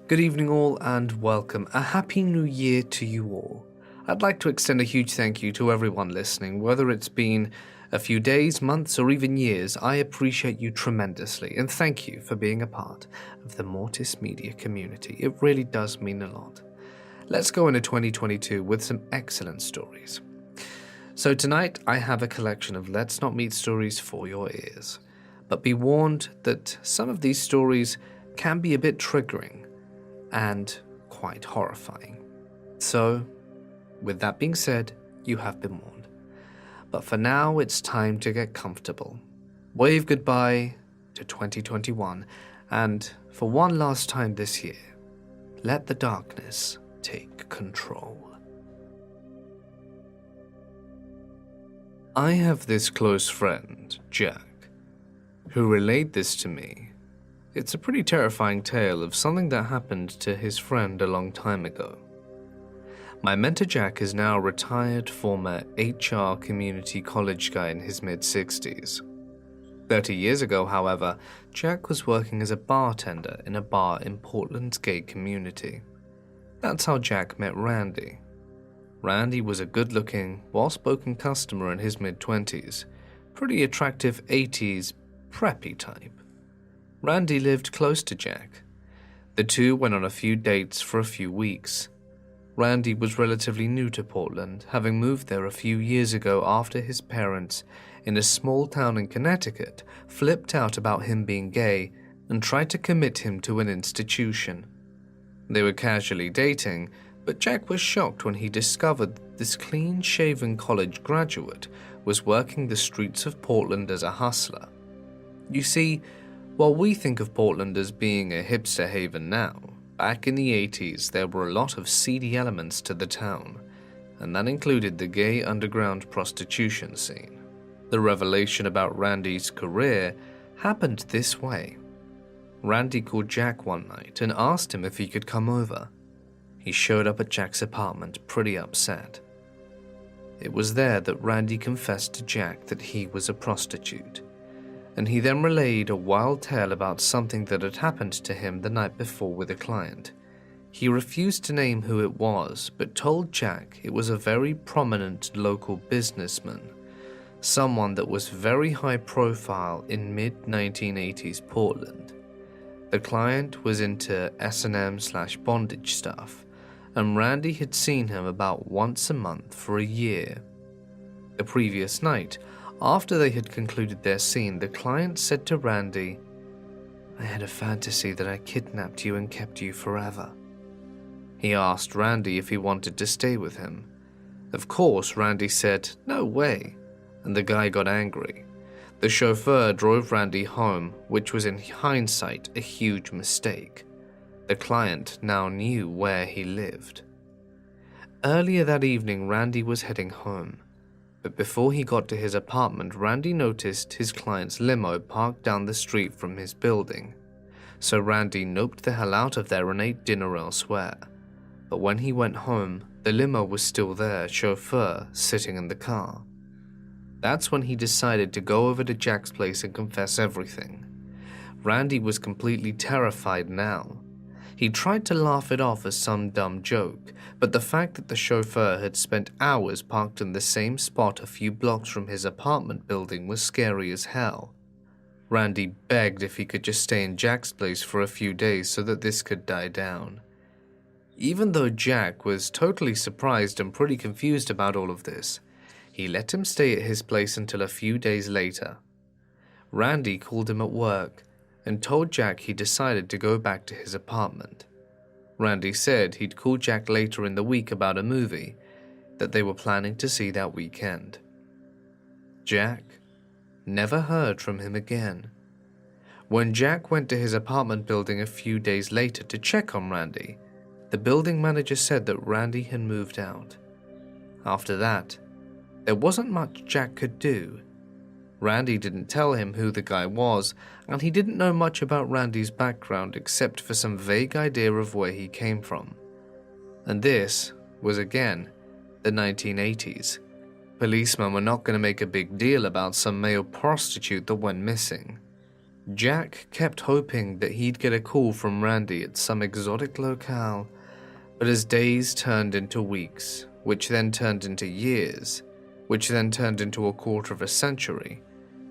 Good evening all and welcome. A happy new year to you all. I'd like to extend a huge thank you to everyone listening, whether it's been a few days, months, or even years. I appreciate you tremendously and thank you for being a part of the Mortis Media community. It really does mean a lot. Let's go into 2022 with some excellent stories. So tonight I have a collection of Let's Not Meet stories for your ears. But be warned that some of these stories can be a bit triggering and quite horrifying. So, with that being said, you have been warned. But for now, it's time to get comfortable. Wave goodbye to 2021, and for one last time this year, let the darkness take control. I have this close friend, Jack, who relayed this to me. It's a pretty terrifying tale of something that happened to his friend a long time ago. My mentor Jack is now a retired former HR community college guy in his mid-60s. 30 years ago, however, Jack was working as a bartender in a bar in Portland's gay community. That's how Jack met Randy. Randy was a good-looking, well-spoken customer in his mid-20s, pretty attractive 80s preppy type. Randy lived close to Jack. The two went on a few dates for a few weeks. Randy was relatively new to Portland, having moved there a few years ago after his parents, in a small town in Connecticut, flipped out about him being gay and tried to commit him to an institution. They were casually dating, but Jack was shocked when he discovered this clean-shaven college graduate was working the streets of Portland as a hustler. You see, while we think of Portland as being a hipster haven now, back in the 80s there were a lot of seedy elements to the town, and that included the gay underground prostitution scene. The revelation about Randy's career happened this way. Randy called Jack one night and asked him if he could come over. He showed up at Jack's apartment pretty upset. It was there that Randy confessed to Jack that he was a prostitute, and he then relayed a wild tale about something that had happened to him the night before with a client. He refused to name who it was, but told Jack it was a very prominent local businessman, someone that was very high profile in mid-1980s Portland. The client was into S&M/bondage stuff, and Randy had seen him about once a month for a year. The previous night, after they had concluded their scene, the client said to Randy, "I had a fantasy that I kidnapped you and kept you forever." He asked Randy if he wanted to stay with him. Of course, Randy said, "No way," and the guy got angry. The chauffeur drove Randy home, which was in hindsight a huge mistake. The client now knew where he lived. Earlier that evening, Randy was heading home. But before he got to his apartment, Randy noticed his client's limo parked down the street from his building. So Randy noped the hell out of there and ate dinner elsewhere. But when he went home, the limo was still there, chauffeur sitting in the car. That's when he decided to go over to Jack's place and confess everything. Randy was completely terrified now. He tried to laugh it off as some dumb joke, but the fact that the chauffeur had spent hours parked in the same spot a few blocks from his apartment building was scary as hell. Randy begged if he could just stay in Jack's place for a few days so that this could die down. Even though Jack was totally surprised and pretty confused about all of this, he let him stay at his place until a few days later. Randy called him at work and told Jack he decided to go back to his apartment. Randy said he'd call Jack later in the week about a movie that they were planning to see that weekend. Jack never heard from him again. When Jack went to his apartment building a few days later to check on Randy, the building manager said that Randy had moved out. After that, there wasn't much Jack could do. Randy didn't tell him who the guy was, and he didn't know much about Randy's background except for some vague idea of where he came from. And this was, again, the 1980s. Policemen were not going to make a big deal about some male prostitute that went missing. Jack kept hoping that he'd get a call from Randy at some exotic locale, but as days turned into weeks, which then turned into years, which then turned into a quarter of a century,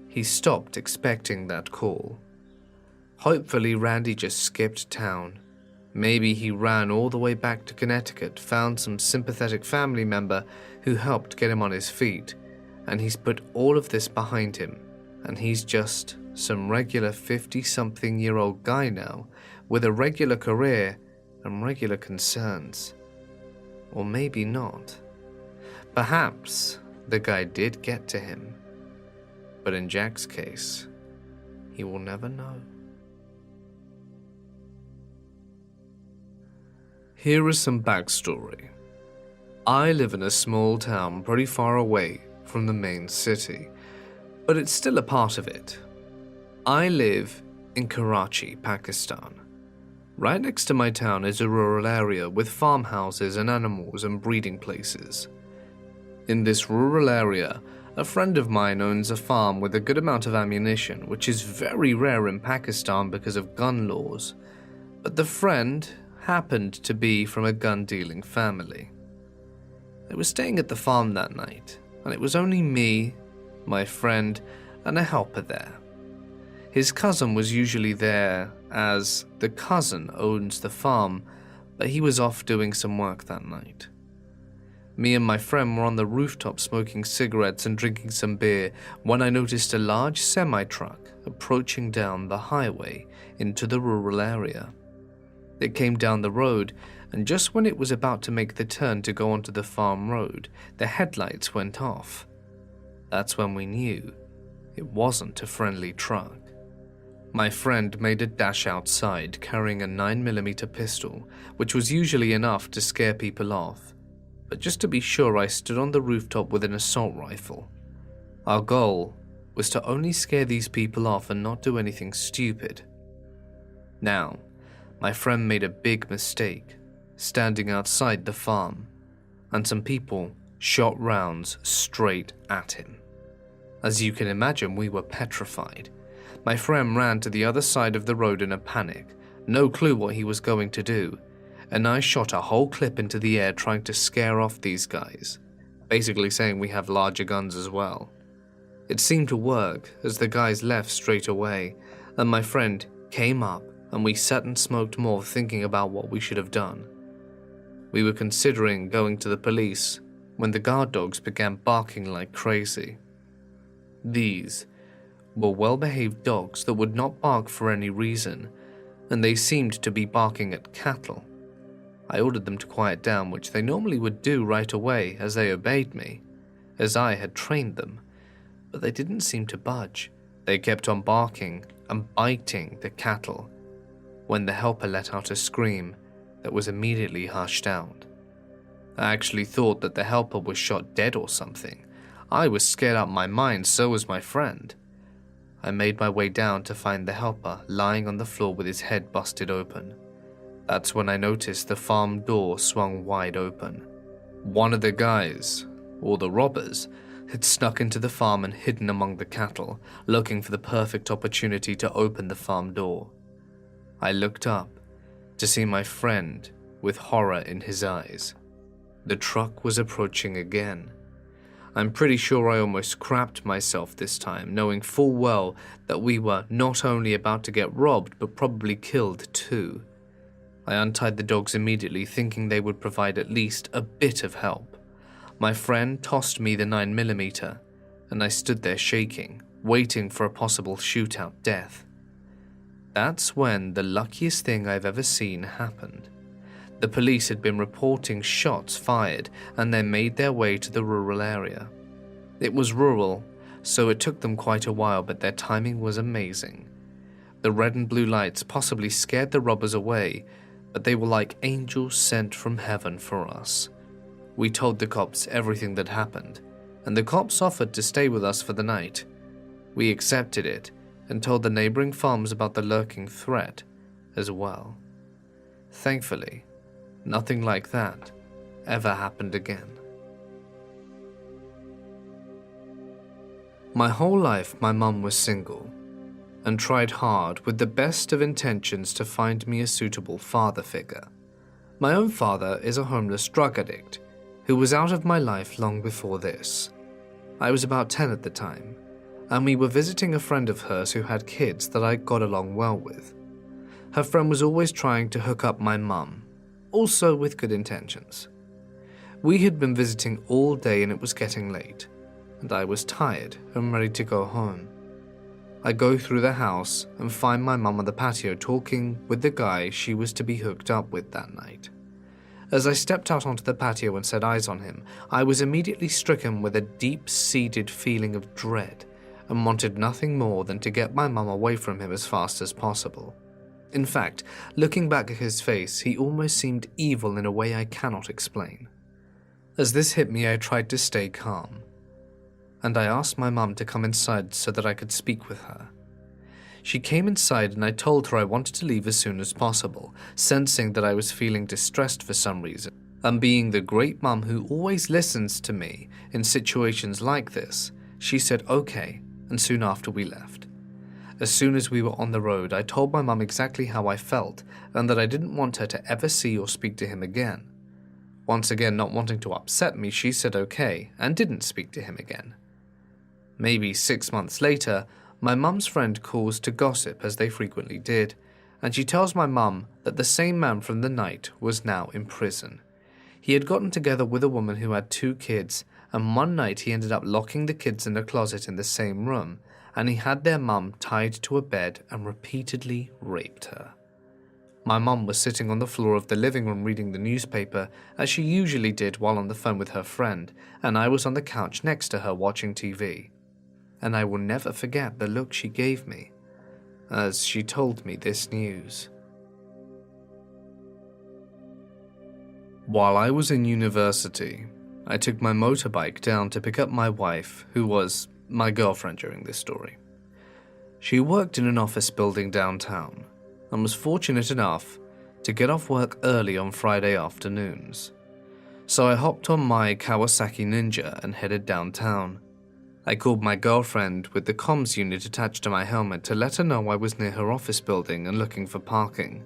he stopped expecting that call. Hopefully Randy just skipped town. Maybe he ran all the way back to Connecticut, found some sympathetic family member who helped get him on his feet, and he's put all of this behind him, and he's just some regular 50-something-year-old guy now, with a regular career and regular concerns. Or maybe not. Perhaps the guy did get to him. But in Jack's case, he will never know. Here is some backstory. I live in a small town pretty far away from the main city, but it's still a part of it. I live in Karachi, Pakistan. Right next to my town is a rural area with farmhouses and animals and breeding places. In this rural area, a friend of mine owns a farm with a good amount of ammunition, which is very rare in Pakistan because of gun laws. But the friend happened to be from a gun-dealing family. I was staying at the farm that night, and it was only me, my friend, and a helper there. His cousin was usually there, as the cousin owns the farm, but he was off doing some work that night. Me and my friend were on the rooftop smoking cigarettes and drinking some beer when I noticed a large semi-truck approaching down the highway into the rural area. It came down the road, and just when it was about to make the turn to go onto the farm road, the headlights went off. That's when we knew it wasn't a friendly truck. My friend made a dash outside carrying a 9mm pistol, which was usually enough to scare people off. But just to be sure, I stood on the rooftop with an assault rifle. Our goal was to only scare these people off and not do anything stupid. Now, my friend made a big mistake, standing outside the farm, and some people shot rounds straight at him. As you can imagine, we were petrified. My friend ran to the other side of the road in a panic, no clue what he was going to do, and I shot a whole clip into the air trying to scare off these guys, basically saying we have larger guns as well. It seemed to work, as the guys left straight away, and my friend came up and we sat and smoked more, thinking about what we should have done. We were considering going to the police when the guard dogs began barking like crazy. These were well-behaved dogs that would not bark for any reason, and they seemed to be barking at cattle. I ordered them to quiet down, which they normally would do right away as they obeyed me, as I had trained them, but they didn't seem to budge. They kept on barking and biting the cattle, when the helper let out a scream that was immediately hushed out. I actually thought that the helper was shot dead or something. I was scared out of my mind, so was my friend. I made my way down to find the helper lying on the floor with his head busted open. That's when I noticed the farm door swung wide open. One of the guys, or the robbers, had snuck into the farm and hidden among the cattle, looking for the perfect opportunity to open the farm door. I looked up to see my friend with horror in his eyes. The truck was approaching again. I'm pretty sure I almost crapped myself this time, knowing full well that we were not only about to get robbed, but probably killed too. I untied the dogs immediately, thinking they would provide at least a bit of help. My friend tossed me the 9mm, and I stood there shaking, waiting for a possible shootout death. That's when the luckiest thing I've ever seen happened. The police had been reporting shots fired, and they made their way to the rural area. It was rural, so it took them quite a while, but their timing was amazing. The red and blue lights possibly scared the robbers away, but they were like angels sent from heaven for us. We told the cops everything that happened, and the cops offered to stay with us for the night. We accepted it and told the neighboring farms about the lurking threat as well. Thankfully, nothing like that ever happened again. My whole life, my mum was single, and tried hard with the best of intentions to find me a suitable father figure. My own father is a homeless drug addict who was out of my life long before this. I was about 10 at the time, and we were visiting a friend of hers who had kids that I got along well with. Her friend was always trying to hook up my mum, also with good intentions. We had been visiting all day and it was getting late, and I was tired and ready to go home. I go through the house and find my mum on the patio talking with the guy she was to be hooked up with that night. As I stepped out onto the patio and set eyes on him, I was immediately stricken with a deep-seated feeling of dread and wanted nothing more than to get my mum away from him as fast as possible. In fact, looking back at his face, he almost seemed evil in a way I cannot explain. As this hit me, I tried to stay calm, and I asked my mum to come inside so that I could speak with her. She came inside and I told her I wanted to leave as soon as possible, sensing that I was feeling distressed for some reason. And being the great mum who always listens to me in situations like this, she said okay, and soon after we left. As soon as we were on the road, I told my mum exactly how I felt and that I didn't want her to ever see or speak to him again. Once again, not wanting to upset me, she said okay and didn't speak to him again. Maybe 6 months later, my mum's friend calls to gossip as they frequently did, and she tells my mum that the same man from the night was now in prison. He had gotten together with a woman who had 2 kids, and one night he ended up locking the kids in a closet in the same room, and he had their mum tied to a bed and repeatedly raped her. My mum was sitting on the floor of the living room reading the newspaper, as she usually did while on the phone with her friend, and I was on the couch next to her watching TV. And I will never forget the look she gave me as she told me this news. While I was in university, I took my motorbike down to pick up my wife, who was my girlfriend during this story. She worked in an office building downtown and was fortunate enough to get off work early on Friday afternoons. So I hopped on my Kawasaki Ninja and headed downtown. I called my girlfriend with the comms unit attached to my helmet to let her know I was near her office building and looking for parking.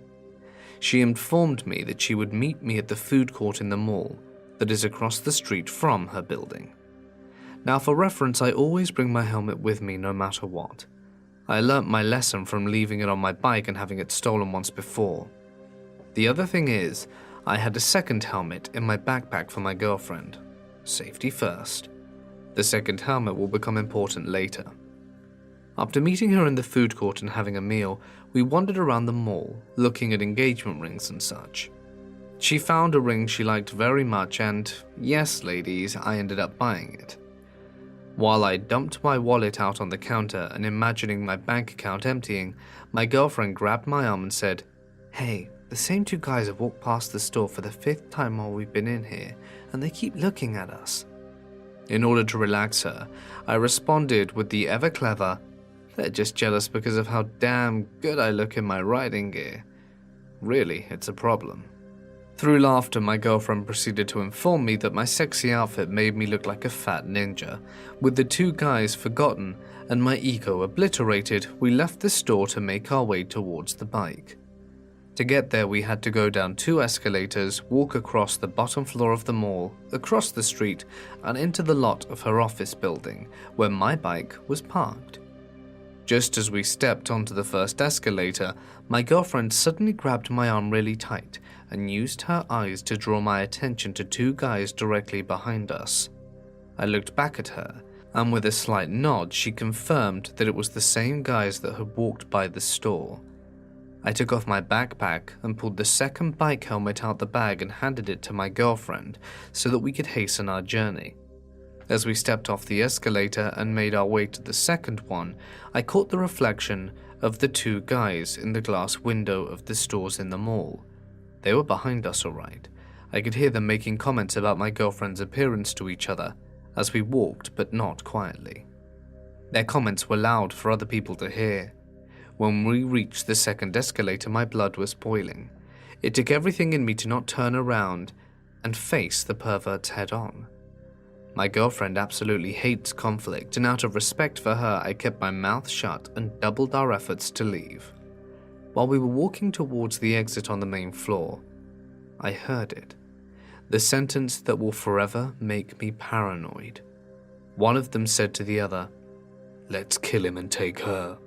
She informed me that she would meet me at the food court in the mall that is across the street from her building. Now, for reference, I always bring my helmet with me no matter what. I learnt my lesson from leaving it on my bike and having it stolen once before. The other thing is, I had a second helmet in my backpack for my girlfriend. Safety first. The second helmet will become important later. After meeting her in the food court and having a meal, we wandered around the mall, looking at engagement rings and such. She found a ring she liked very much and, yes ladies, I ended up buying it. While I dumped my wallet out on the counter and imagining my bank account emptying, my girlfriend grabbed my arm and said, "Hey, the same 2 guys have walked past the store for the 5th time while we've been in here, and they keep looking at us." In order to relax her, I responded with the ever-clever, "They're just jealous because of how damn good I look in my riding gear. Really, it's a problem." Through laughter, my girlfriend proceeded to inform me that my sexy outfit made me look like a fat ninja. With the 2 guys forgotten and my ego obliterated, we left the store to make our way towards the bike. To get there, we had to go down 2 escalators, walk across the bottom floor of the mall, across the street, and into the lot of her office building, where my bike was parked. Just as we stepped onto the first escalator, my girlfriend suddenly grabbed my arm really tight and used her eyes to draw my attention to 2 guys directly behind us. I looked back at her, and with a slight nod, she confirmed that it was the same guys that had walked by the store. I took off my backpack and pulled the second bike helmet out the bag and handed it to my girlfriend so that we could hasten our journey. As we stepped off the escalator and made our way to the second one, I caught the reflection of the 2 guys in the glass window of the stores in the mall. They were behind us all right. I could hear them making comments about my girlfriend's appearance to each other as we walked, but not quietly. Their comments were loud for other people to hear. When we reached the second escalator, my blood was boiling. It took everything in me to not turn around and face the perverts head on. My girlfriend absolutely hates conflict, and out of respect for her, I kept my mouth shut and doubled our efforts to leave. While we were walking towards the exit on the main floor, I heard it. The sentence that will forever make me paranoid. One of them said to the other, "Let's kill him and take her."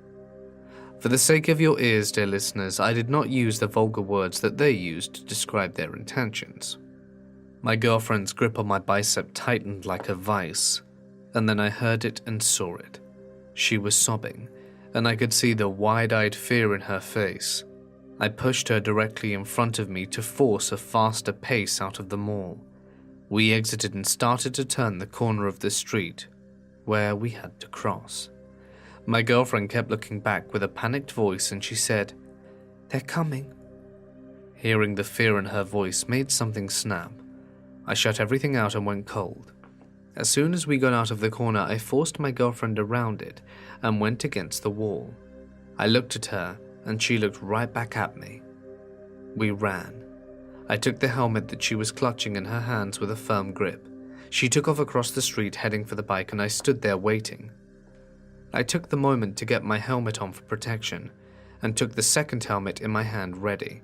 For the sake of your ears, dear listeners, I did not use the vulgar words that they used to describe their intentions. My girlfriend's grip on my bicep tightened like a vice, and then I heard it and saw it. She was sobbing, and I could see the wide-eyed fear in her face. I pushed her directly in front of me to force a faster pace out of the mall. We exited and started to turn the corner of the street, where we had to cross. My girlfriend kept looking back with a panicked voice, and she said, "They're coming." Hearing the fear in her voice made something snap. I shut everything out and went cold. As soon as we got out of the corner, I forced my girlfriend around it and went against the wall. I looked at her, and she looked right back at me. We ran. I took the helmet that she was clutching in her hands with a firm grip. She took off across the street heading for the bike, and I stood there waiting. I took the moment to get my helmet on for protection, and took the second helmet in my hand ready.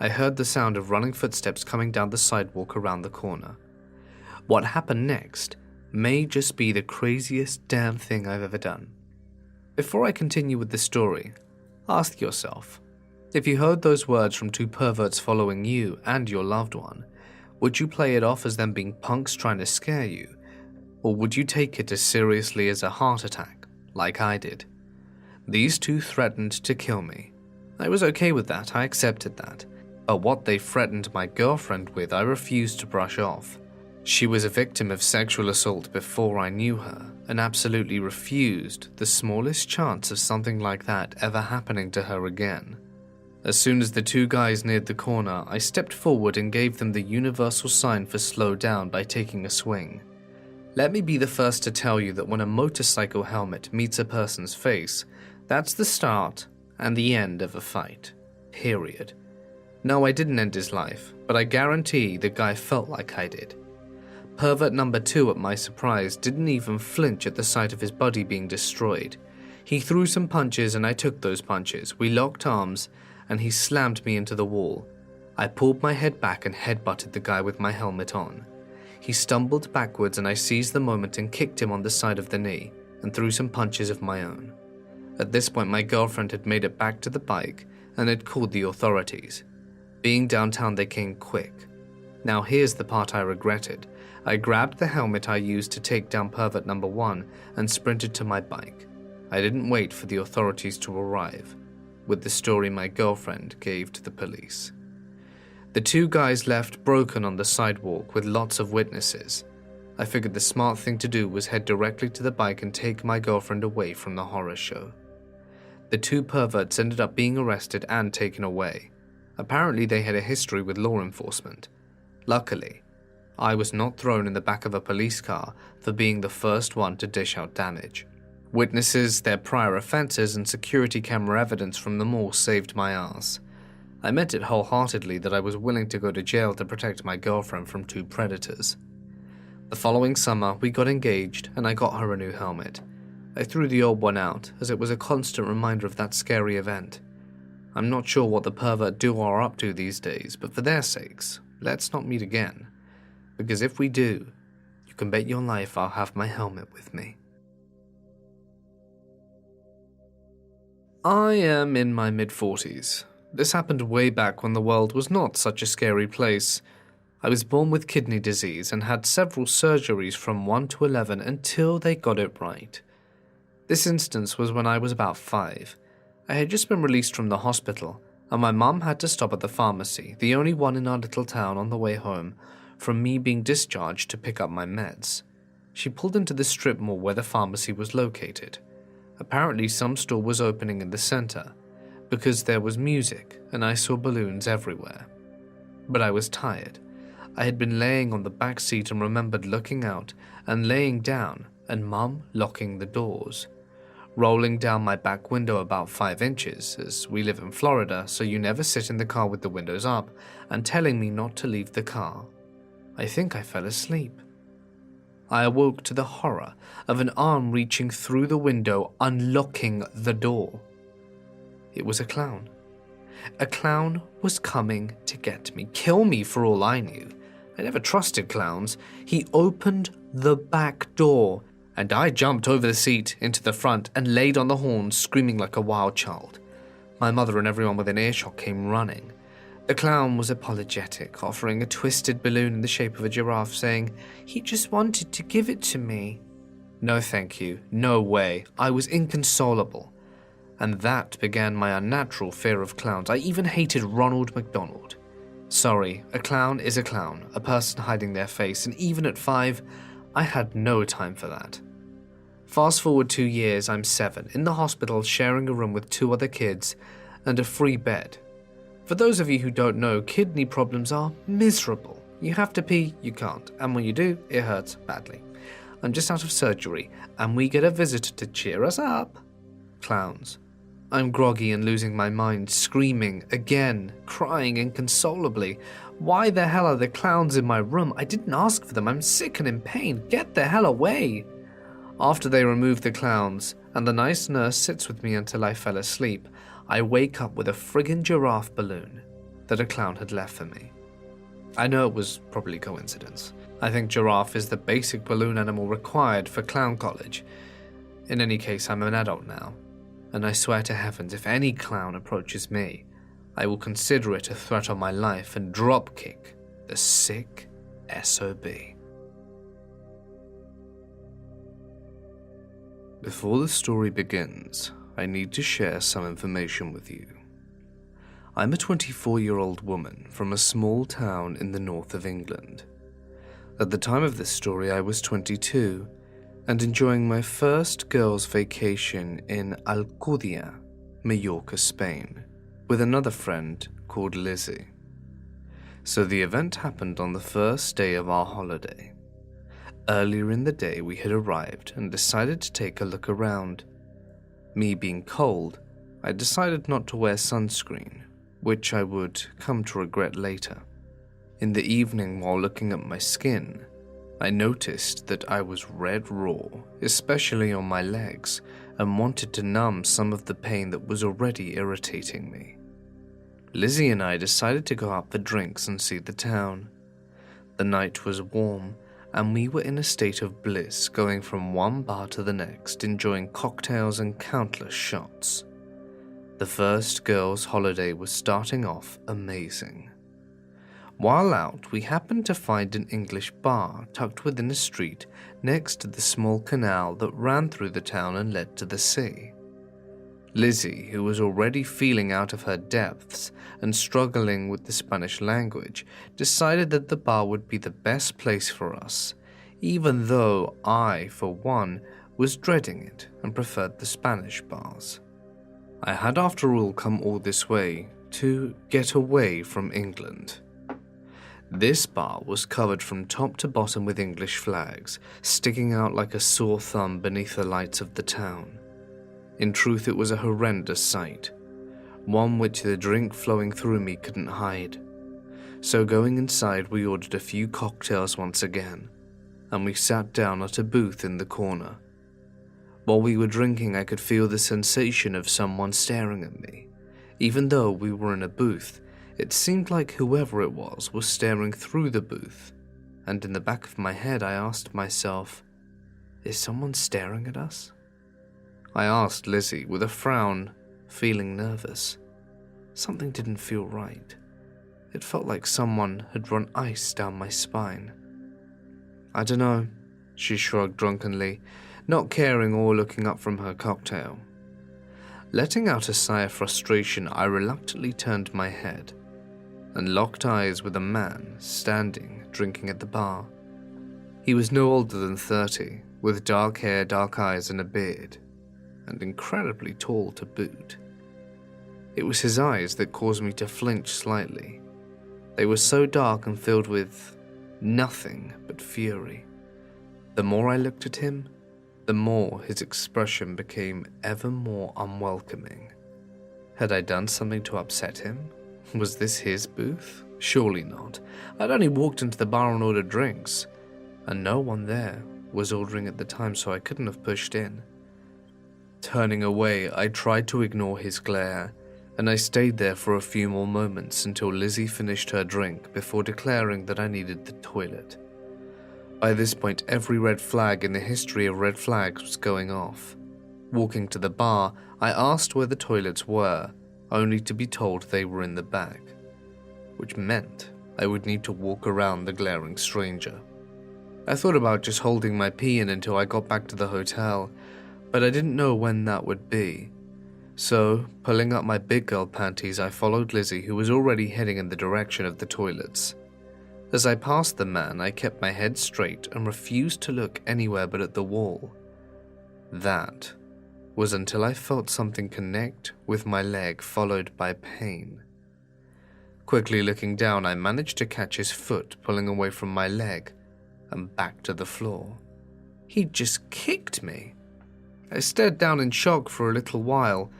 I heard the sound of running footsteps coming down the sidewalk around the corner. What happened next may just be the craziest damn thing I've ever done. Before I continue with the story, ask yourself, if you heard those words from two perverts following you and your loved one, would you play it off as them being punks trying to scare you, or would you take it as seriously as a heart attack, like I did? These two threatened to kill me. I was okay with that, I accepted that. But what they threatened my girlfriend with, I refused to brush off. She was a victim of sexual assault before I knew her, and absolutely refused the smallest chance of something like that ever happening to her again. As soon as the two guys neared the corner, I stepped forward and gave them the universal sign for slow down by taking a swing. Let me be the first to tell you that when a motorcycle helmet meets a person's face, that's the start and the end of a fight. Period. No, I didn't end his life, but I guarantee the guy felt like I did. Pervert number 2, at my surprise, didn't even flinch at the sight of his body being destroyed. He threw some punches and I took those punches. We locked arms and he slammed me into the wall. I pulled my head back and headbutted the guy with my helmet on. He stumbled backwards and I seized the moment and kicked him on the side of the knee and threw some punches of my own. At this point, my girlfriend had made it back to the bike and had called the authorities. Being downtown, they came quick. Now here's the part I regretted. I grabbed the helmet I used to take down pervert number 1 and sprinted to my bike. I didn't wait for the authorities to arrive, with the story my girlfriend gave to the police. The two guys left broken on the sidewalk with lots of witnesses. I figured the smart thing to do was head directly to the bike and take my girlfriend away from the horror show. The two perverts ended up being arrested and taken away. Apparently they had a history with law enforcement. Luckily, I was not thrown in the back of a police car for being the first one to dish out damage. Witnesses, their prior offenses, and security camera evidence from the mall saved my ass. I meant it wholeheartedly that I was willing to go to jail to protect my girlfriend from two predators. The following summer, we got engaged and I got her a new helmet. I threw the old one out as it was a constant reminder of that scary event. I'm not sure what the pervert duo are up to these days, but for their sakes, let's not meet again. Because if we do, you can bet your life I'll have my helmet with me. I am in my mid-40s. This happened way back when the world was not such a scary place. I was born with kidney disease and had several surgeries from 1 to 11 until they got it right. This instance was when I was about 5. I had just been released from the hospital, and my mum had to stop at the pharmacy, the only one in our little town, on the way home from me being discharged to pick up my meds. She pulled into the strip mall where the pharmacy was located. Apparently some store was opening in the center, because there was music and I saw balloons everywhere. But I was tired. I had been laying on the back seat and remembered looking out and laying down and Mum locking the doors. Rolling down my back window about 5 inches, as we live in Florida, so you never sit in the car with the windows up, and telling me not to leave the car. I think I fell asleep. I awoke to the horror of an arm reaching through the window, unlocking the door. It was a clown. A clown was coming to get me, kill me for all I knew. I never trusted clowns. He opened the back door, and I jumped over the seat into the front and laid on the horn, screaming like a wild child. My mother and everyone within earshot came running. The clown was apologetic, offering a twisted balloon in the shape of a giraffe, saying, "He just wanted to give it to me." No thank you, no way. I was inconsolable. And that began my unnatural fear of clowns. I even hated Ronald McDonald. Sorry, a clown is a clown, a person hiding their face, and even at 5, I had no time for that. Fast forward 2 years, I'm 7, in the hospital sharing a room with 2 other kids and a free bed. For those of you who don't know, kidney problems are miserable. You have to pee, you can't, and when you do, it hurts badly. I'm just out of surgery, and we get a visitor to cheer us up. Clowns. I'm groggy and losing my mind, screaming again, crying inconsolably. Why the hell are there clowns in my room? I didn't ask for them. I'm sick and in pain. Get the hell away. After they remove the clowns, and the nice nurse sits with me until I fell asleep, I wake up with a friggin' giraffe balloon that a clown had left for me. I know it was probably coincidence. I think giraffe is the basic balloon animal required for clown college. In any case, I'm an adult now, and I swear to heavens if any clown approaches me, I will consider it a threat on my life and dropkick the sick SOB. Before the story begins, I need to share some information with you. I'm a 24-year-old woman from a small town in the north of England. At the time of this story, I was 22 and enjoying my first girls' vacation in Alcudia, Mallorca, Spain, with another friend called Lizzie. So the event happened on the first day of our holiday. Earlier in the day, we had arrived and decided to take a look around. Me being cold, I decided not to wear sunscreen, which I would come to regret later. In the evening, while looking at my skin, I noticed that I was red raw, especially on my legs, and wanted to numb some of the pain that was already irritating me. Lizzie and I decided to go out for drinks and see the town. The night was warm, and we were in a state of bliss, going from one bar to the next, enjoying cocktails and countless shots. The first girls' holiday was starting off amazing. While out, we happened to find an English bar tucked within a street next to the small canal that ran through the town and led to the sea. Lizzie, who was already feeling out of her depths and struggling with the Spanish language, decided that the bar would be the best place for us, even though I, for one, was dreading it and preferred the Spanish bars. I had, after all, come all this way to get away from England. This bar was covered from top to bottom with English flags, sticking out like a sore thumb beneath the lights of the town. In truth, it was a horrendous sight, one which the drink flowing through me couldn't hide. So going inside, we ordered a few cocktails once again, and we sat down at a booth in the corner. While we were drinking, I could feel the sensation of someone staring at me. Even though we were in a booth, it seemed like whoever it was staring through the booth, and in the back of my head I asked myself, is someone staring at us? I asked Lizzie with a frown, feeling nervous. Something didn't feel right. It felt like someone had run ice down my spine. I don't know, she shrugged drunkenly, not caring or looking up from her cocktail. Letting out a sigh of frustration, I reluctantly turned my head and locked eyes with a man standing drinking at the bar. He was no older than 30, with dark hair, dark eyes and a beard, and incredibly tall to boot. It was his eyes that caused me to flinch slightly. They were so dark and filled with nothing but fury. The more I looked at him, the more his expression became ever more unwelcoming. Had I done something to upset him? Was this his booth? Surely not. I'd only walked into the bar and ordered drinks, and no one there was ordering at the time, so I couldn't have pushed in. Turning away, I tried to ignore his glare, and I stayed there for a few more moments until Lizzie finished her drink before declaring that I needed the toilet. By this point, every red flag in the history of red flags was going off. Walking to the bar, I asked where the toilets were, only to be told they were in the back, which meant I would need to walk around the glaring stranger. I thought about just holding my pee in until I got back to the hotel, but I didn't know when that would be. So, pulling up my big girl panties, I followed Lizzie, who was already heading in the direction of the toilets. As I passed the man, I kept my head straight and refused to look anywhere but at the wall. That was until I felt something connect with my leg, followed by pain. Quickly looking down, I managed to catch his foot pulling away from my leg and back to the floor. He'd just kicked me. I stared down in shock for a little while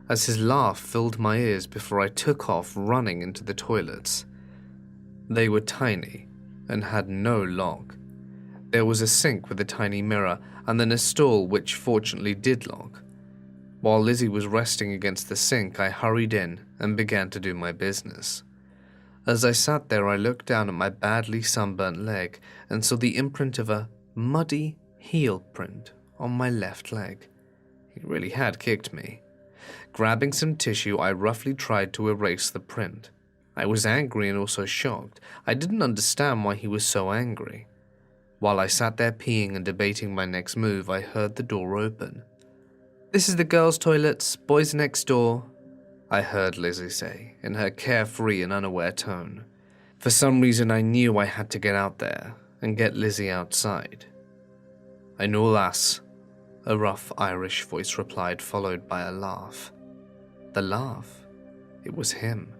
as his laugh filled my ears before I took off running into the toilets. They were tiny and had no lock. There was a sink with a tiny mirror and then a stall which fortunately did lock. While Lizzie was resting against the sink, I hurried in and began to do my business. As I sat there, I looked down at my badly sunburnt leg and saw the imprint of a muddy heel print on my left leg. He really had kicked me. Grabbing some tissue, I roughly tried to erase the print. I was angry and also shocked. I didn't understand why he was so angry. While I sat there peeing and debating my next move, I heard the door open. "This is the girls' toilets, boys next door," I heard Lizzie say, in her carefree and unaware tone. For some reason, I knew I had to get out there and get Lizzie outside. "I know, lass," a rough Irish voice replied, followed by a laugh. The laugh. It was him.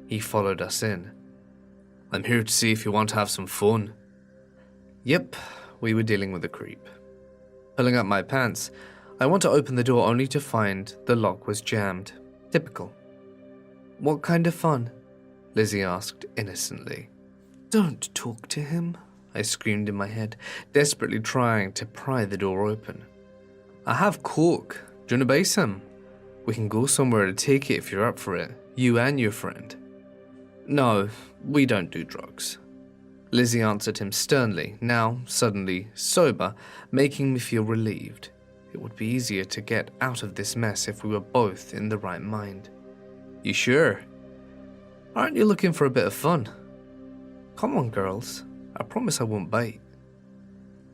He followed us in. "I'm here to see if you want to have some fun." Yep, we were dealing with a creep. Pulling up my pants, I want to open the door only to find the lock was jammed. Typical. "What kind of fun?" Lizzie asked innocently. "Don't talk to him," I screamed in my head, desperately trying to pry the door open. "I have coke. Do you want to buy some? We can go somewhere to take it if you're up for it, you and your friend." "No, we don't do drugs," Lizzie answered him sternly, now suddenly sober, making me feel relieved. It would be easier to get out of this mess if we were both in the right mind. "You sure? Aren't you looking for a bit of fun? Come on, girls. I promise I won't bite."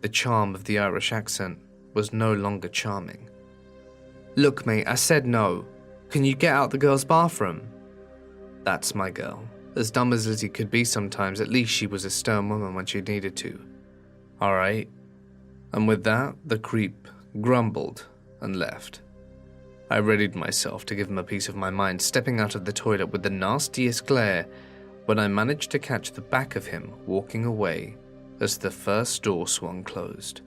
The charm of the Irish accent was no longer charming. "Look, mate, I said no. Can you get out the girls' bathroom?" That's my girl. As dumb as Lizzie could be sometimes, at least she was a stern woman when she needed to. "All right." And with that, the creep grumbled and left. I readied myself to give him a piece of my mind, stepping out of the toilet with the nastiest glare when I managed to catch the back of him walking away as the first door swung closed.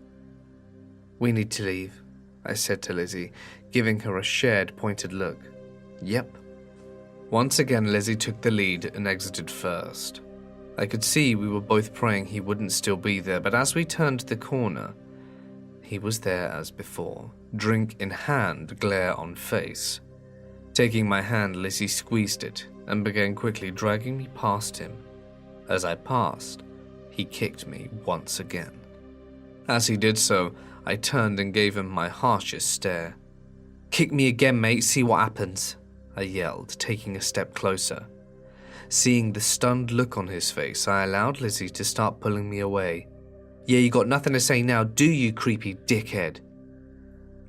"We need to leave," I said to Lizzie, giving her a shared pointed look. "Yep." Once again, Lizzie took the lead and exited first. I could see we were both praying he wouldn't still be there, but as we turned the corner, he was there as before, drink in hand, glare on face. Taking my hand, Lizzie squeezed it and began quickly dragging me past him. As I passed, he kicked me once again. As he did so, I turned and gave him my harshest stare. "Kick me again, mate, see what happens," I yelled, taking a step closer. Seeing the stunned look on his face, I allowed Lizzie to start pulling me away. "Yeah, you got nothing to say now, do you, creepy dickhead?"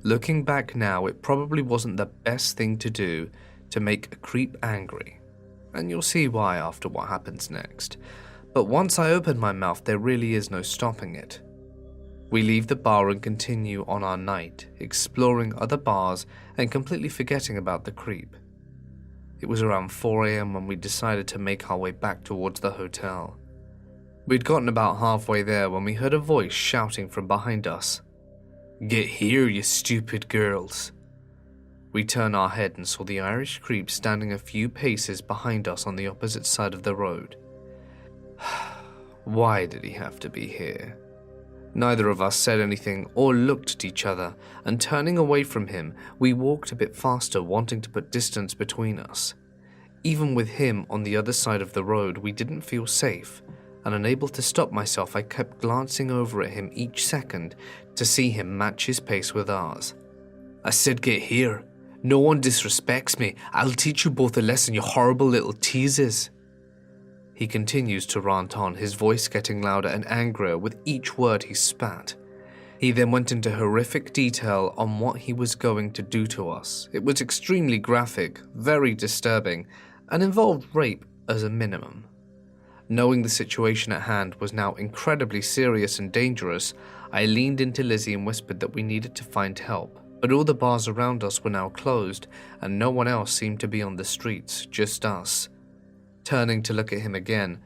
Looking back now, it probably wasn't the best thing to do to make a creep angry, and you'll see why after what happens next. But once I open my mouth, there really is no stopping it. We leave the bar and continue on our night, exploring other bars and completely forgetting about the creep. It was around 4 a.m. when we decided to make our way back towards the hotel. We'd gotten about halfway there when we heard a voice shouting from behind us. "Get here, you stupid girls." We turned our head and saw the Irish creep standing a few paces behind us on the opposite side of the road. Why did he have to be here? Neither of us said anything or looked at each other, and turning away from him, we walked a bit faster, wanting to put distance between us. Even with him on the other side of the road, we didn't feel safe, and unable to stop myself, I kept glancing over at him each second to see him match his pace with ours. I said, "Get here. No one disrespects me. I'll teach you both a lesson, you horrible little teasers." He continues to rant on, his voice getting louder and angrier with each word he spat. He then went into horrific detail on what he was going to do to us. It was extremely graphic, very disturbing, and involved rape as a minimum. Knowing the situation at hand was now incredibly serious and dangerous, I leaned into Lizzie and whispered that we needed to find help. But all the bars around us were now closed, and no one else seemed to be on the streets, just us. Turning to look at him again,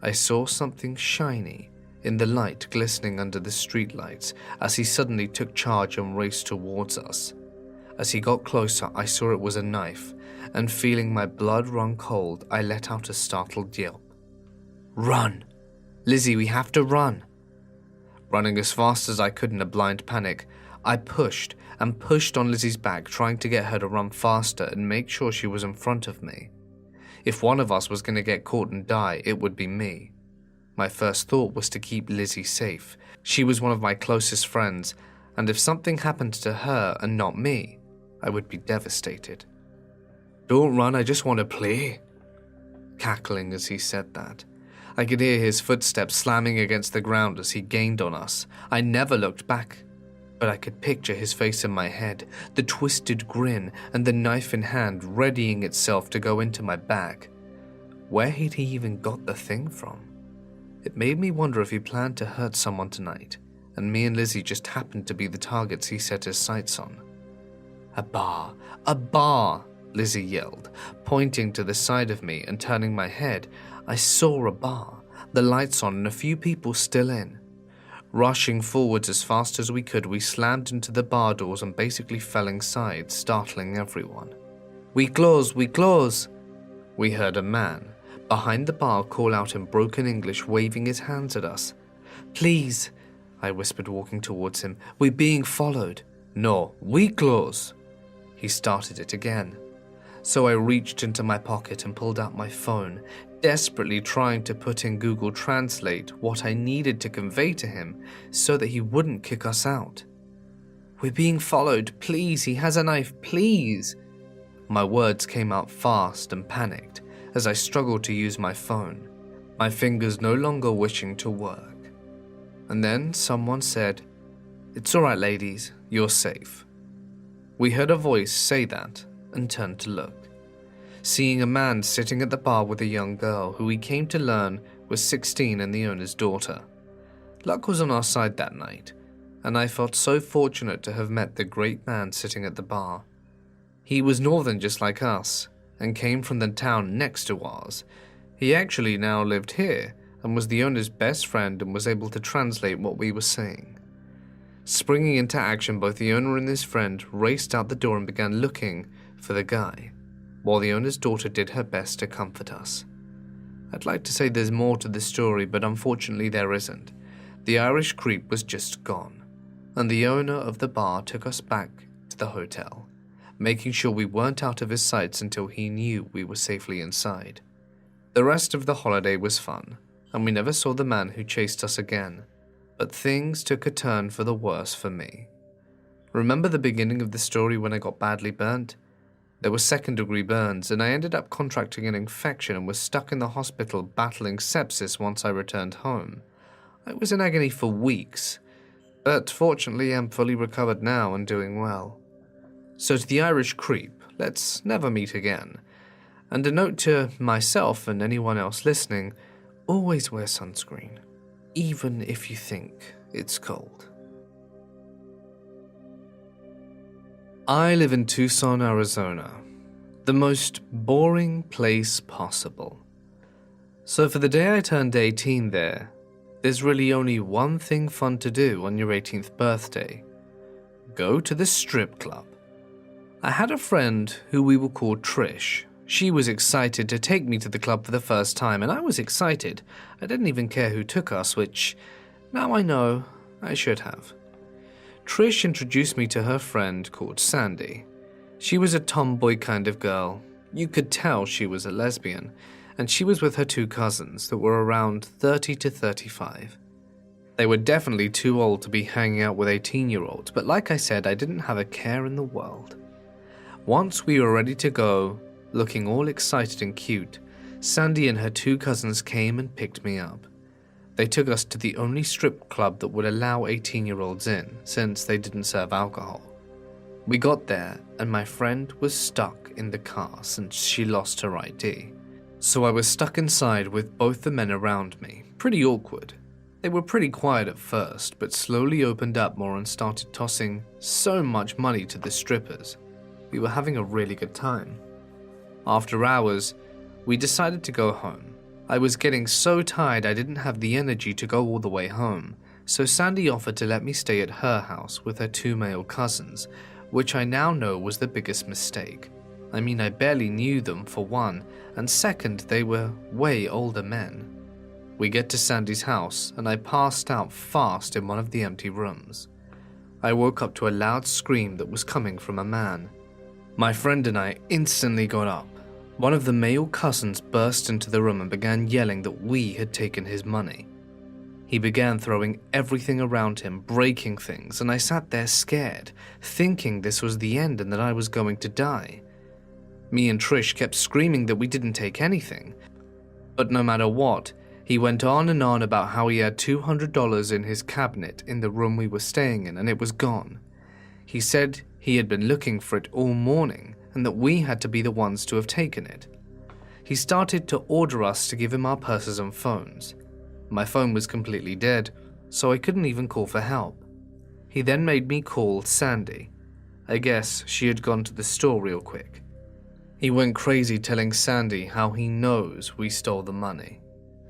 I saw something shiny in the light glistening under the streetlights as he suddenly took charge and raced towards us. As he got closer, I saw it was a knife, and feeling my blood run cold, I let out a startled yelp. "Run! Lizzie, we have to run!" Running as fast as I could in a blind panic, I pushed and pushed on Lizzie's back, trying to get her to run faster and make sure she was in front of me. If one of us was going to get caught and die, it would be me. My first thought was to keep Lizzie safe. She was one of my closest friends, and if something happened to her and not me, I would be devastated. "Don't run, I just want to play," cackling as he said that. I could hear his footsteps slamming against the ground as he gained on us. I never looked back, but I could picture his face in my head, the twisted grin and the knife in hand readying itself to go into my back. Where had he even got the thing from? It made me wonder if he planned to hurt someone tonight, and me and Lizzie just happened to be the targets he set his sights on. "A bar! A bar!" Lizzie yelled, pointing to the side of me, and turning my head, I saw a bar, the lights on and a few people still in. Rushing forwards as fast as we could, we slammed into the bar doors and basically fell inside, startling everyone. We close! We heard a man behind the bar call out in broken English, waving his hands at us. "Please," I whispered, walking towards him. "We're being followed." "No, we close." He started it again. So I reached into my pocket and pulled out my phone, desperately trying to put in Google Translate what I needed to convey to him so that he wouldn't kick us out. "We're being followed. Please, he has a knife. Please." My words came out fast and panicked as I struggled to use my phone, my fingers no longer wishing to work. And then someone said, "It's all right, ladies. You're safe." We heard a voice say that and turned to look, seeing a man sitting at the bar with a young girl who we came to learn was 16 and the owner's daughter. Luck was on our side that night, and I felt so fortunate to have met the great man sitting at the bar. He was northern just like us, and came from the town next to ours. He actually now lived here, and was the owner's best friend and was able to translate what we were saying. Springing into action, both the owner and his friend raced out the door and began looking for the guy, while the owner's daughter did her best to comfort us. I'd like to say there's more to the story, but unfortunately there isn't. The Irish creep was just gone, and the owner of the bar took us back to the hotel, making sure we weren't out of his sights until he knew we were safely inside. The rest of the holiday was fun, and we never saw the man who chased us again, but things took a turn for the worse for me. Remember the beginning of the story when I got badly burnt? There were second-degree burns, and I ended up contracting an infection and was stuck in the hospital battling sepsis once I returned home. I was in agony for weeks, but fortunately I'm fully recovered now and doing well. So to the Irish creep, let's never meet again. And a note to myself and anyone else listening, always wear sunscreen, even if you think it's cold. I live in Tucson, Arizona, the most boring place possible. So for the day I turned 18 there, there's really only one thing fun to do on your 18th birthday. Go to the strip club. I had a friend who we will call Trish. She was excited to take me to the club for the first time, and I was excited. I didn't even care who took us, which, now I know, I should have. Trish introduced me to her friend called Sandy. She was a tomboy kind of girl. You could tell she was a lesbian, and she was with her two cousins that were around 30 to 35. They were definitely too old to be hanging out with 18-year-olds, but like I said, I didn't have a care in the world. Once we were ready to go, looking all excited and cute, Sandy and her two cousins came and picked me up. They took us to the only strip club that would allow 18-year-olds in, since they didn't serve alcohol. We got there, and my friend was stuck in the car since she lost her ID. So I was stuck inside with both the men around me. Pretty awkward. They were pretty quiet at first, but slowly opened up more and started tossing so much money to the strippers. We were having a really good time. After hours, we decided to go home. I was getting so tired I didn't have the energy to go all the way home, so Sandy offered to let me stay at her house with her two male cousins, which I now know was the biggest mistake. I mean, I barely knew them for one, and second, they were way older men. We get to Sandy's house, and I passed out fast in one of the empty rooms. I woke up to a loud scream that was coming from a man. My friend and I instantly got up. One of the male cousins burst into the room and began yelling that we had taken his money. He began throwing everything around him, breaking things, and I sat there scared, thinking this was the end and that I was going to die. Me and Trish kept screaming that we didn't take anything, but no matter what, he went on and on about how he had $200 in his cabinet in the room we were staying in and it was gone. He said he had been looking for it all morning and that we had to be the ones to have taken it. He started to order us to give him our purses and phones. My phone was completely dead, so I couldn't even call for help. He then made me call Sandy. I guess she had gone to the store real quick. He went crazy telling Sandy how he knows we stole the money.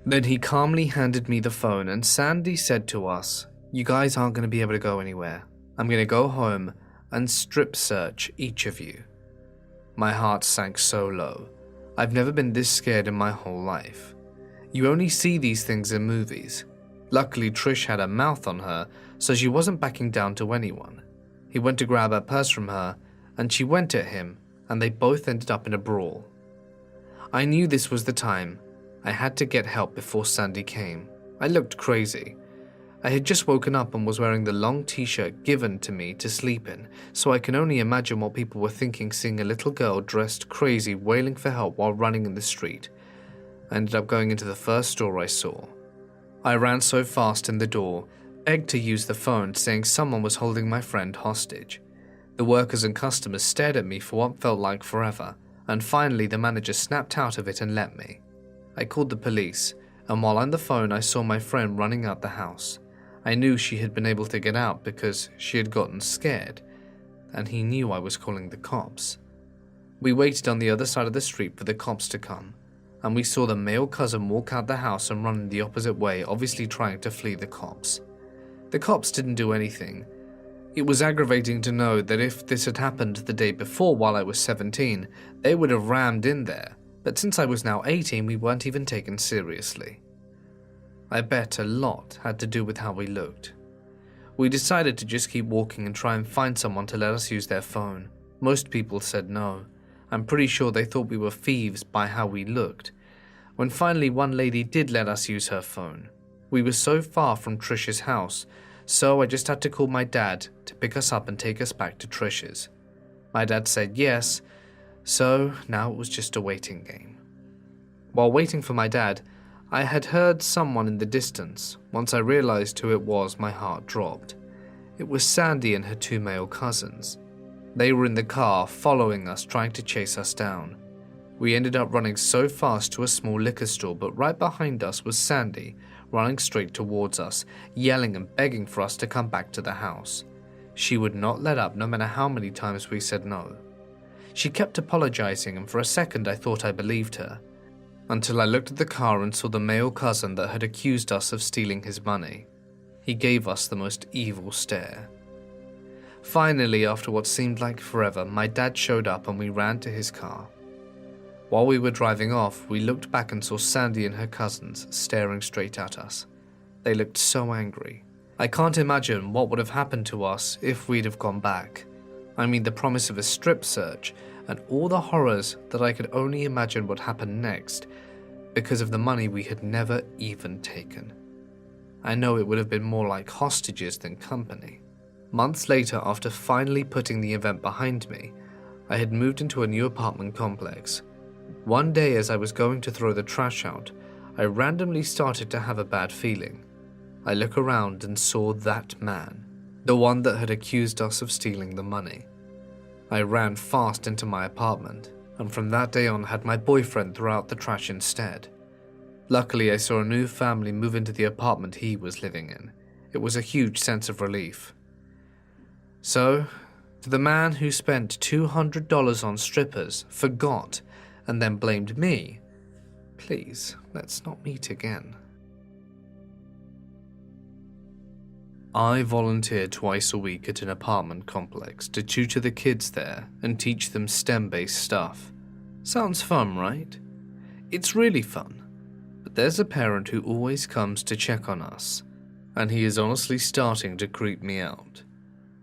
Then he calmly handed me the phone and Sandy said to us, "You guys aren't going to be able to go anywhere. I'm going to go home and strip search each of you." My heart sank so low. I've never been this scared in my whole life. You only see these things in movies. Luckily, Trish had a mouth on her, so she wasn't backing down to anyone. He went to grab her purse from her, and she went at him, and they both ended up in a brawl. I knew this was the time. I had to get help before Sandy came. I looked crazy. I had just woken up and was wearing the long t-shirt given to me to sleep in, so I can only imagine what people were thinking seeing a little girl dressed crazy wailing for help while running in the street. I ended up going into the first store I saw. I ran so fast in the door, begged to use the phone, saying someone was holding my friend hostage. The workers and customers stared at me for what felt like forever, and finally the manager snapped out of it and let me. I called the police, and while on the phone I saw my friend running out the house. I knew she had been able to get out because she had gotten scared, and he knew I was calling the cops. We waited on the other side of the street for the cops to come, and we saw the male cousin walk out the house and run in the opposite way, obviously trying to flee the cops. The cops didn't do anything. It was aggravating to know that if this had happened the day before while I was 17, they would have rammed in there, but since I was now 18, we weren't even taken seriously. I bet a lot had to do with how we looked. We decided to just keep walking and try and find someone to let us use their phone. Most people said no. I'm pretty sure they thought we were thieves by how we looked. When finally one lady did let us use her phone. We were so far from Trish's house, so I just had to call my dad to pick us up and take us back to Trish's. My dad said yes, so now it was just a waiting game. While waiting for my dad, I had heard someone in the distance. Once I realized who it was, my heart dropped. It was Sandy and her two male cousins. They were in the car, following us, trying to chase us down. We ended up running so fast to a small liquor store, but right behind us was Sandy, running straight towards us, yelling and begging for us to come back to the house. She would not let up no matter how many times we said no. She kept apologizing, and for a second I thought I believed her, until I looked at the car and saw the male cousin that had accused us of stealing his money. He gave us the most evil stare. Finally, after what seemed like forever, my dad showed up and we ran to his car. While we were driving off, we looked back and saw Sandy and her cousins staring straight at us. They looked so angry. I can't imagine what would have happened to us if we'd have gone back. I mean, the promise of a strip search and all the horrors that I could only imagine would happen next because of the money we had never even taken. I know it would have been more like hostages than company. Months later, after finally putting the event behind me, I had moved into a new apartment complex. One day as I was going to throw the trash out, I randomly started to have a bad feeling. I look around and saw that man, the one that had accused us of stealing the money. I ran fast into my apartment, and from that day on had my boyfriend throw out the trash instead. Luckily, I saw a new family move into the apartment he was living in. It was a huge sense of relief. So, to the man who spent $200 on strippers, forgot, and then blamed me, please, let's not meet again. I volunteer twice a week at an apartment complex to tutor the kids there and teach them STEM-based stuff. Sounds fun, right? It's really fun. But there's a parent who always comes to check on us, and he is honestly starting to creep me out.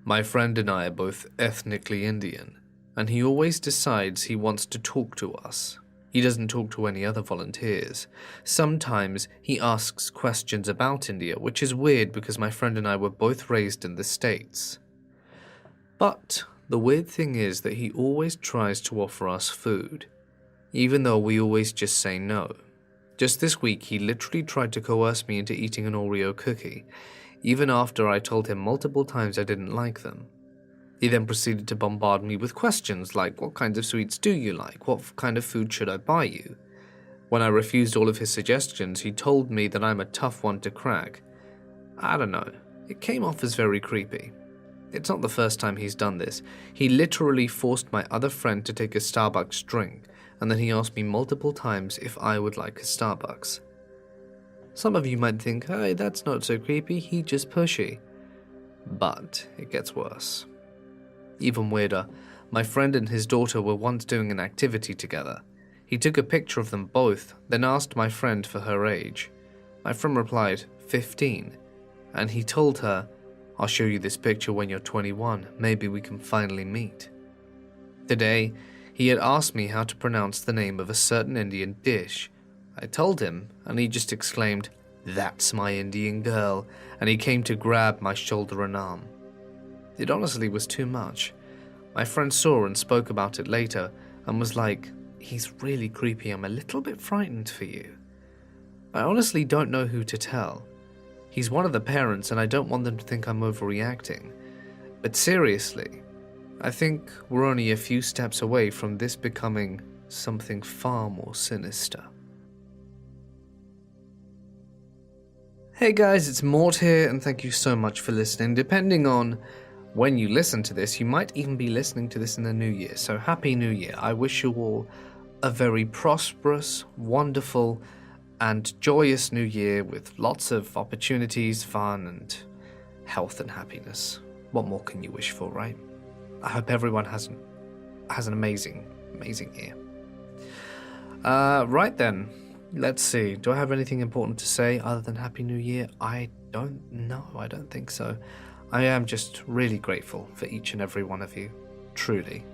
My friend and I are both ethnically Indian, and he always decides he wants to talk to us. He doesn't talk to any other volunteers. Sometimes he asks questions about India, which is weird because my friend and I were both raised in the States. But the weird thing is that he always tries to offer us food, even though we always just say no. Just this week, he literally tried to coerce me into eating an Oreo cookie, even after I told him multiple times I didn't like them. He then proceeded to bombard me with questions like, what kinds of sweets do you like? What kind of food should I buy you? When I refused all of his suggestions, he told me that I'm a tough one to crack. I don't know, it came off as very creepy. It's not the first time he's done this. He literally forced my other friend to take a Starbucks drink, and then he asked me multiple times if I would like a Starbucks. Some of you might think, hey, that's not so creepy, he's just pushy. But it gets worse. Even weirder, my friend and his daughter were once doing an activity together. He took a picture of them both, then asked my friend for her age. My friend replied, 15, and he told her, I'll show you this picture when you're 21, maybe we can finally meet. Today, he had asked me how to pronounce the name of a certain Indian dish. I told him, and he just exclaimed, that's my Indian girl, and he came to grab my shoulder and arm. It honestly was too much. My friend saw and spoke about it later and was like, he's really creepy, I'm a little bit frightened for you. I honestly don't know who to tell. He's one of the parents and I don't want them to think I'm overreacting. But seriously, I think we're only a few steps away from this becoming something far more sinister. Hey guys, it's Mort here and thank you so much for listening. Depending on when you listen to this, you might even be listening to this in the new year, so Happy New Year. I wish you all a very prosperous, wonderful, and joyous new year with lots of opportunities, fun, and health and happiness. What more can you wish for, right? I hope everyone has an amazing, amazing year. Right then, let's see. Do I have anything important to say other than Happy New Year? I don't know. I don't think so. I am just really grateful for each and every one of you, truly.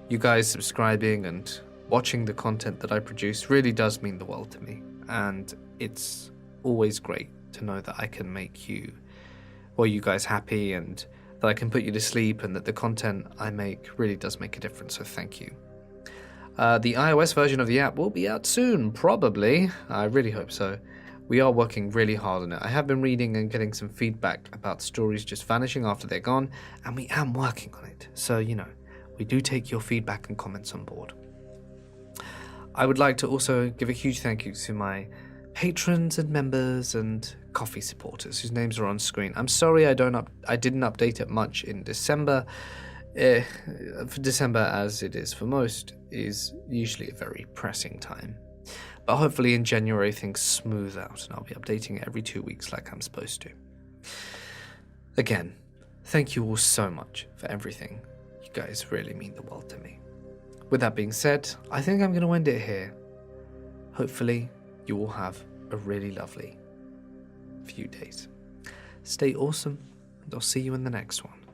You guys subscribing and watching the content that I produce really does mean the world to me, and it's always great to know that I can make you guys happy and that I can put you to sleep and that the content I make really does make a difference, so thank you. The iOS version of the app will be out soon, probably. I really hope so. We are working really hard on it. I have been reading and getting some feedback about stories just vanishing after they're gone, and we am working on it. So, we do take your feedback and comments on board. I would like to also give a huge thank you to my patrons and members and coffee supporters whose names are on screen. I'm sorry I didn't update it much in December. For December, as it is for most, is usually a very pressing time. But hopefully in January things smooth out and I'll be updating it every 2 weeks like I'm supposed to. Again, thank you all so much for everything. You guys really mean the world to me. With that being said, I think I'm going to end it here. Hopefully you all have a really lovely few days. Stay awesome, and I'll see you in the next one.